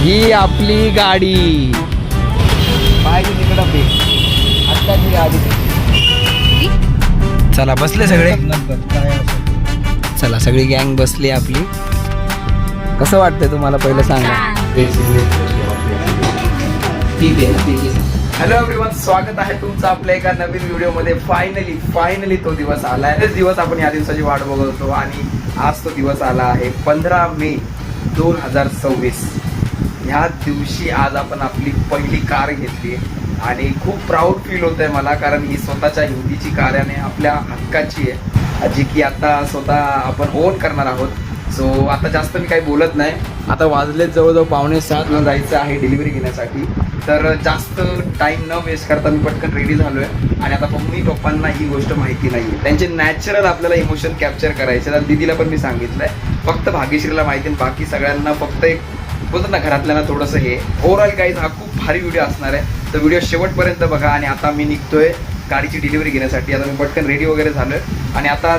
ही आपली गाडी पाहिजे तिकडं पे आत्ताची गाडी. चला बसले सगळे. चला सगळी गँग बसली आपली. कसं वाटतंय तुम्हाला पहिलं सांगा. हॅलो एव्हरीवन, स्वागत आहे तुमचं आपल्या एका नवीन व्हिडिओमध्ये. फायनली तो दिवस आलाय. हे दिवस आपण या दिवसाची वाट बघत होतो आणि आज तो दिवस आला आहे. 15 मे 2026. ह्या दिवशी आज आपण आपली पहिली कार घेतली आणि खूप प्राऊड फील होत आहे मला, कारण ही स्वतःच्या हिंदीची कार आहे, आपल्या हक्काची आहे, जी की आता स्वतः आपण ओन करणार आहोत. सो आता जास्त मी काही बोलत नाही. आता वाजलेत जवळजवळ 6:45 जायचं आहे डिलिव्हरी घेण्यासाठी. तर जास्त टाईम न वेस्ट करता मी पटकन रेडी झालो आहे. आणि आता मम्मी पप्पांना ही गोष्ट माहिती नाही आहे. त्यांचे नॅचरल आपल्याला इमोशन कॅप्चर करायचे. तर दीदीला पण मी सांगितलं आहे, फक्त भाग्यश्रीला माहिती आहे, बाकी सगळ्यांना फक्त एक बोलतात ना घरातल्यांना थोडंसं हे. ओव्हरऑल गाईज हा खूप भारी व्हिडिओ असणार आहे. तर व्हिडिओ शेवटपर्यंत बघा. आणि आता मी निघतोय गाडीची डिलिव्हरी घेण्यासाठी. आता मी पटकन रेडी वगैरे झालो आहे आणि आता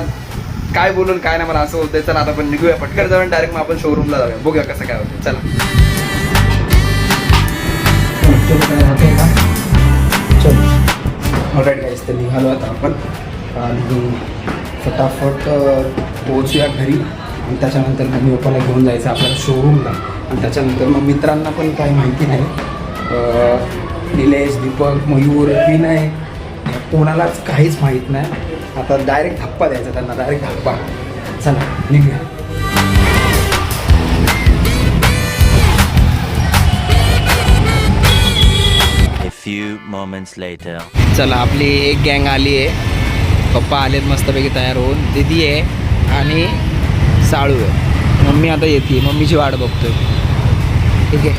काय बोलून काय नाही मला असं होतंय. चला आता आपण निघूया पटकन जाऊन डायरेक्ट मग आपण शोरूमला जाऊया, बघूया कसं काय होतं. चला ऑलराईट गाईज, तर निघालो आता आपण आणि फटाफट पोहोचूया घरी. आणि त्याच्यानंतर मम्मी पप्पाला घेऊन जायचं आपल्याला शोरूमला. आणि त्याच्यानंतर मग मित्रांना पण काही माहिती नाही, निलेश, दीपक, मयूर, विनय, कोणालाच काहीच माहीत नाही. आता डायरेक्ट धप्पा द्यायचा त्यांना, डायरेक्ट धप्पा. चला निघूया. Few moments later. चला आपली एक गँग आली आहे. पप्पा आलेत मस्तपैकी तयार होऊन. दीदी आहे आणि साळू आहे. मम्मी आता येते, मम्मीची वाट बघतोय. ठीक आहे.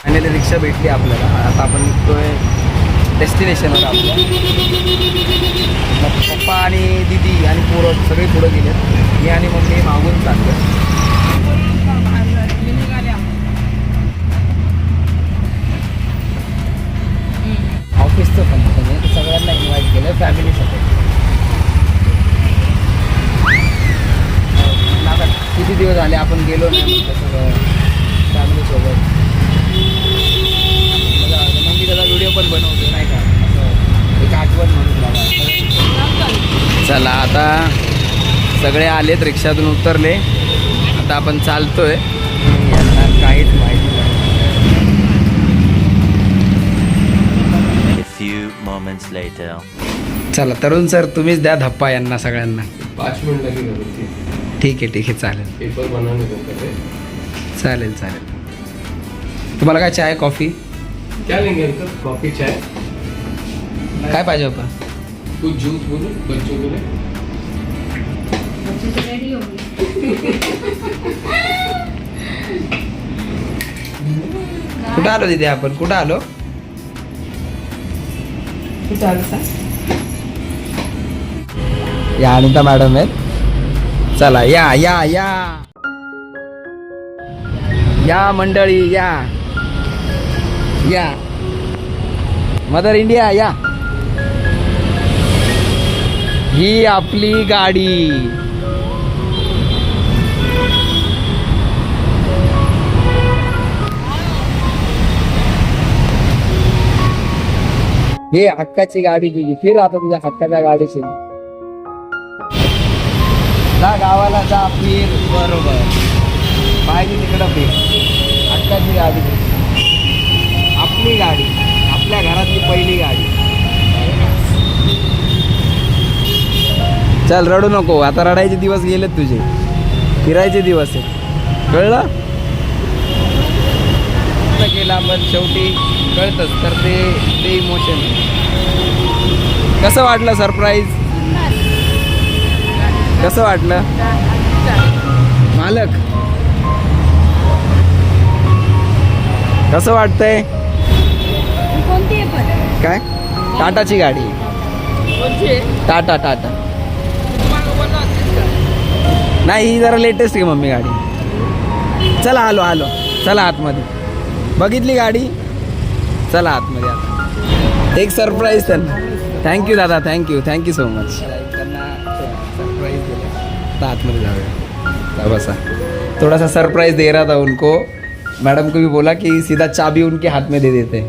आणि रिक्षा भेटली आपल्याला. आता आपण निघतोय डेस्टिनेशनवर आपल्या. पप्पा आणि दीदी आणि पोरं सगळे पुढं गेलेत. मी आणि मम्मी मागून चाललो. ऑफिसचं फंक्शन आहे, तर सगळ्यांना इन्व्हाइट केलं फॅमिलीसाठी. आता किती दिवस झाले आपण गेलो नाही सगळं फॅमिलीसोबत. मम्मी त्याचा व्हिडिओ पण बनवतो नाही का, असं एक आठवण म्हणून मला. चला आता सगळे आलेत, रिक्षातून उतरले. आता आपण चालतोय. यांना काहीच माहिती नाही. Few moments later. चला तरुण सर, तुम्हीच द्या धप्पा यांना सगळ्यांना. 5 मिनट लगेगा. ठीक आहे चालेल. पेपर बनाने को करे. चालेल. तुम्हाला काय चाय कॉफी क्या लेंगे अंकल? कॉफी चाय? काय पाहिजे होता? कुछ जूस बोलो बच्चों के लिए. कुठं आलो तिथे आपण? कुठं आलो? या अनिता मॅडम आहेत. चला या मंडळी या मदर इंडिया या. ही आपली गाडी. हे हक्काची गाडी तुझी. फिर आता तुझ्या हक्काच्या गाडीची. जा गावाला जा, फिर बरोबर पाहिजे तिकडं फिर. हक्काची गाडी तुझी, आपली गाडी, आपल्या घरातली पहिली गाडी. चल रडू नको, आता रडायचे दिवस गेलेत तुझे, फिरायचे दिवस आहेत, कळलं? केला पण शेवटी कळतच. तर ते इमोशन. कसं वाटलं सरप्राईज? कसं वाटलं मालक? कसं वाटतंय? काय टाटाची गाडी? टाटा नाही, ही जरा लेटेस्ट आहे मम्मी गाडी. चला आलो. चला आतमध्ये. बघितली गाडी? चला आतमध्ये. आता एक सरप्राईज त्यांना. थँक्यू दादा, थँक्यू सो मच. त्यांना सरप्राईज दिलं. आता आतमध्ये जाऊया. बसा, थोड़ा सा सरप्राइज दे रहा था उनको. मैडम को भी बोला कि सीधा चाबी उनके हाथ में दे देते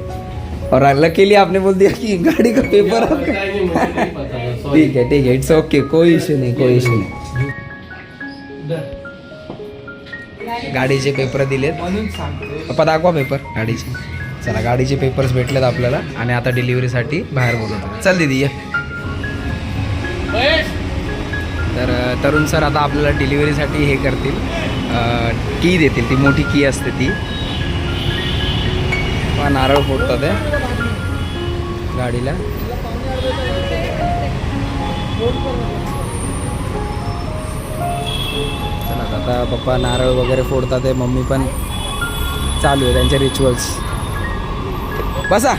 और लकीली आपने बोल दिया कि गाड़ी का पेपर पता ही नहीं, मुझे नहीं पता था, sorry. ठीक है इट्स ओके, कोई इश्यू नाही कोई इश्यू नाही. गाडीचे पेपर दिलेत. पप्पा दाखवा पेपर गाडीचे. चला गाडीचे पेपर्स भेटलेत आपल्याला आणि आता डिलिव्हरीसाठी बाहेर बोलवतो. चल दीदी ये. तर तरुण सर आता आपल्याला डिलिव्हरीसाठी हे करतील, की देतील. ती मोठी की असते ती. नारळ फोडतात आहे गाडीला. चला आता पप्पा नारळ वगैरे फोडतात आहे. मम्मी पण चालू आहे त्यांचे रिच्युअल्स. बसा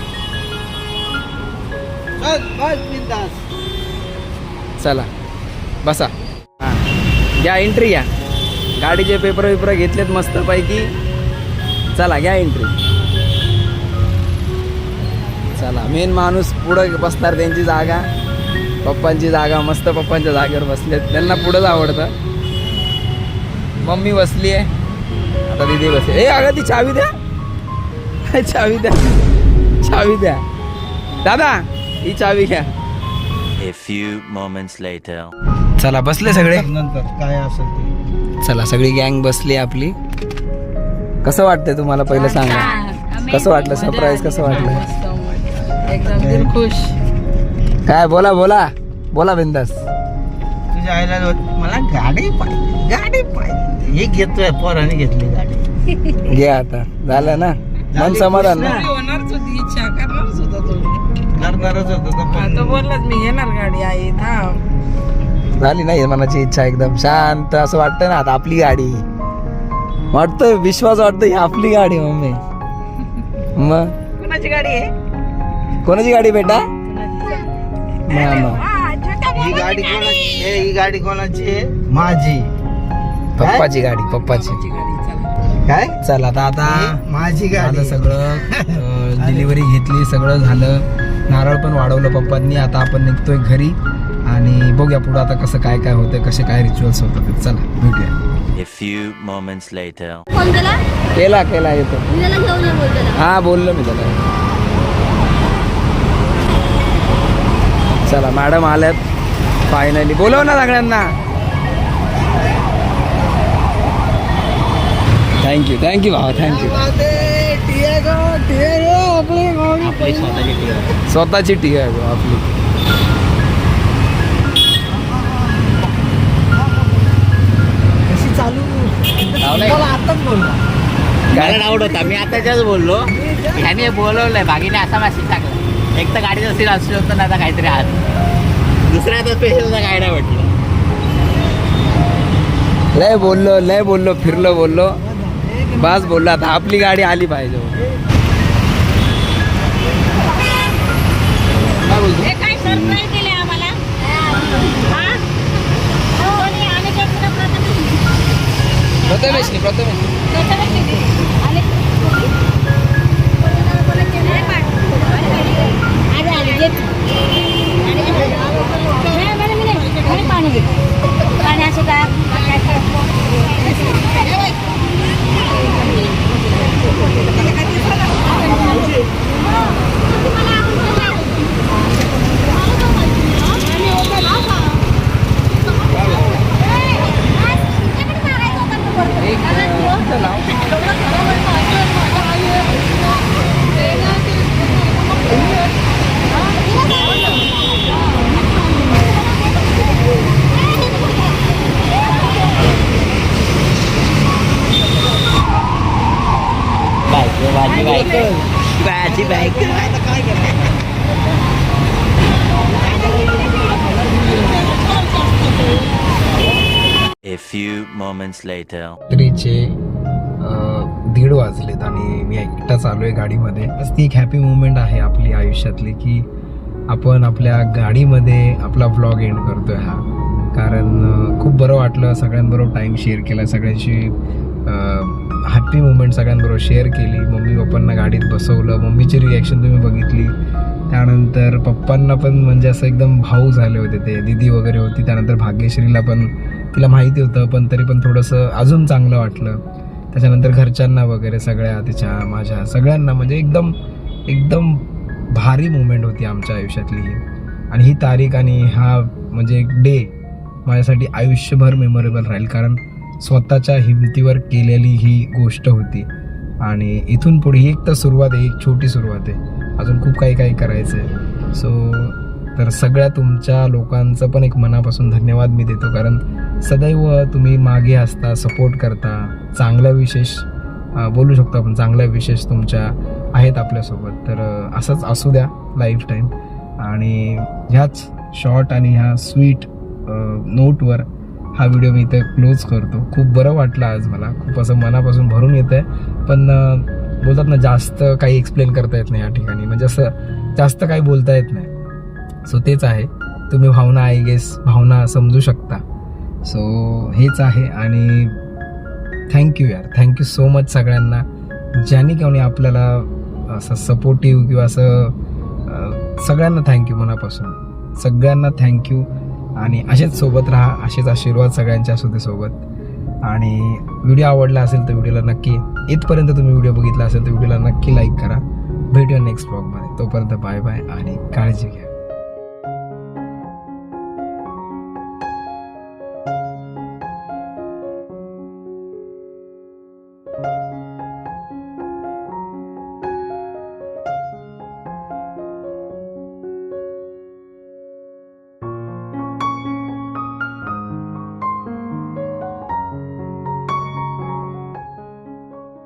चला बसा. हां घ्या एंट्री घ्या. गाडीचे पेपर घेतलेत मस्तपैकी. चला घ्या एंट्री. चला मेन माणूस पुढं बसणार. त्यांची जागा पप्पांची जागा. मस्त पप्पांच्या जागेवर बसलेत. त्यांना पुढंच आवडतं. मम्मी बसली आहे आता दीदी बसली. ए अगं ती चावी द्या. चावी द्या चावी द्या. दादा ही चावी घ्या. A few moments later. चला बसले सगळे. नंतर काय असेल ते. चला सगळी गँग बसली आपली. कसं वाटतंय तुम्हाला पहिलं सांगा. कसं वाटलं सरप्राईज कसं वाटलं. एकदम दिल खुश. काय बोला बोला बोला बिंदास. तुझ्या आईला मला गाडी पाहिजे हे घेतोय. पोराने घेतली गाडी. घे आता झालं ना मन समाधान ना. होणारच होती इच्छा, करणारच होता तो. करणारच होतो तो बोललाच मी घेणार गाडी आई थांब. झाली नाही मनाची इच्छा. एकदम शांत असं वाटतं ना आता आपली गाडी. वाटतं विश्वास वाटतं ही आपली गाडी. मम्मी मग कोणाची गाडी आहे. कोणाची गाडी बेटा. मामा. ही गाडी कोणाची आहे. माझी. पप्पाची गाडी पप्पाची. काय चला आता माझी आता गाडी. सगळं डिलिव्हरी घेतली. सगळं झालं. नारळ पण वाढवलं पप्पांनी. आता आपण निघतोय घरी आणि बघूया पुढं आता कसं काय काय होतंय, कसे काय रिच्युअल्स होतात. चला भेटूया. A few moments later. Phone केला केला येतो. मी त्याला घेऊन ये बोलतो. हा बोललो मी त्याला. चला मॅडम आल्यात फायनली. बोलव ना सगळ्यांना. थँक्यू भावा थँक्यू. स्वतःची टी आहे आपली. मला डाऊट होता. मी आताच्याच बोललो ह्याने बोलवलंय बागीने असा मेसेज टाकला. एक तर गाडीचा सीन असलं होतं ना आता काहीतरी आज दुसऱ्या आता स्पेशलचा काय नाही वाटलं. लय बोललो फिरलो बोललो बस बोललो. आता आपली गाडी आली पाहिजे. काय बोलतो. हे काय सरप्राईज दिले आम्हाला. हा? कोणी आले का तुला प्रथमेश त्याच्यावर किती? आले? कोणाला केलं? आले, घे तू. नाही, पाणी घे. पाणी असं का माझी bike A few moments later. रात्रीचे 1:30 वाजलेत आणि मी एकटाच आलोय गाडीमध्ये. ती एक हॅपी मुवमेंट आहे आपली आयुष्यातली की आपण आपल्या गाडीमध्ये आपला व्लॉग एंड करतोय हा. कारण खूप बरं वाटलं. सगळ्यांबरोबर टाइम शेअर केला. सगळ्यांशी हॅपी मुवमेंट सगळ्यांबरोबर शेअर केली. मम्मी पप्पांना गाडीत बसवलं. मम्मीची रिॲक्शन तुम्ही बघितली. त्यानंतर पप्पांना पण म्हणजे असं एकदम भाऊ झाले होते ते. दीदी वगैरे होती. त्यानंतर भाग्यश्रीला पण तिला माहिती होतं पण तरी पण थोडंसं अजून चांगलं वाटलं त्याच्यानंतर घरच्यांना वगैरे सगळ्या तिच्या माझ्या सगळ्यांना म्हणजे एकदम एकदम भारी मुवमेंट होती आमच्या आयुष्यातली ही. आणि ही तारीख आणि हा म्हणजे एक डे माझ्यासाठी आयुष्यभर मेमोरेबल राहील, कारण स्वतःच्या हिमतीवर केलेली ही गोष्ट होती. आणि इथून पुढे ही एक तर सुरुवात आहे, एक छोटी सुरुवात आहे, अजून खूप काही काही करायचं आहे. सो तर सगळ्या तुमच्या लोकांचं पण एक मनापासून धन्यवाद मी देतो, कारण सदैव तुम्ही मागे असता, सपोर्ट करता, चांगल्या विशेष बोलू शकतो आपण, चांगल्या विशेष तुमच्या आहेत आपल्यासोबत. तर असंच असू द्या लाईफ टाईम. आणि ह्याच शॉर्ट आणि ह्या स्वीट नोटवर हा व्हिडिओ मी इथे क्लोज करतो. खूप बरं वाटलं आज मला, खूप असं मनापासून भरून येतं आहे. पण बोलतात ना, जास्त काही एक्सप्लेन करता येत नाही या ठिकाणी, म्हणजे असं जास्त काही बोलता येत नाही. सो तेच आहे, तुम्ही भावना आय गेस भावना समजू शकता. सो हेच आहे. आणि थँक्यू यार, थँक्यू सो मच सगळ्यांना ज्यांनी कोणी आपल्याला असं सपोर्टिव्ह किंवा असं सगळ्यांना थँक्यू मनापासून, सगळ्यांना थँक्यू. आणि असेच सोबत राहा, असेच आशीर्वाद सगळ्यांच्या असू दे सोबत. आणि व्हिडिओ आवडला असेल तर व्हिडिओला नक्की, इथपर्यंत तुम्ही व्हिडिओ बघितला असेल तर व्हिडिओला नक्की लाईक करा. भेटूया नेक्स्ट ब्लॉगमध्ये. तोपर्यंत बाय बाय आणि काळजी घ्या.